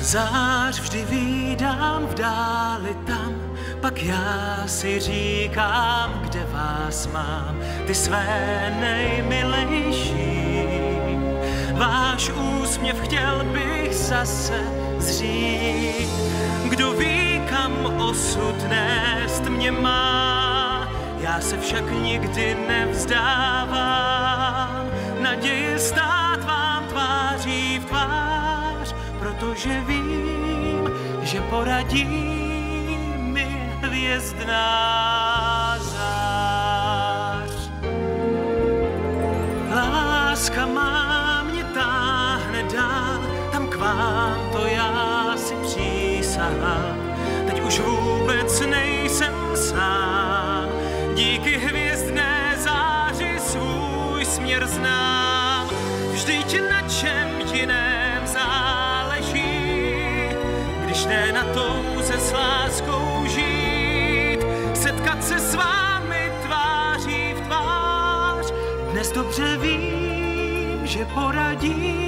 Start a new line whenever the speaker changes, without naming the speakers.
Zář vždy vídám v dáli tam, pak já si říkám, kde vás mám, ty své nejmilejší. Váš úsměv chtěl bych zase zřít, kdo ví, kam osud nést mě má. Já se však nikdy nevzdávám, naděje stát vám tváří v tvář, protože vím, že poradí mi hvězdná zář. Láska má mě táhne dál, tam k vám to já si přísahám. Teď už vůbec nejsem sám, díky hvězdné záři svůj směr znám. Vždyť na čem jiném záleží, když ne na touze s láskou žít, setkat se s vámi tváří v tvář. Dnes dobře vím, že poradí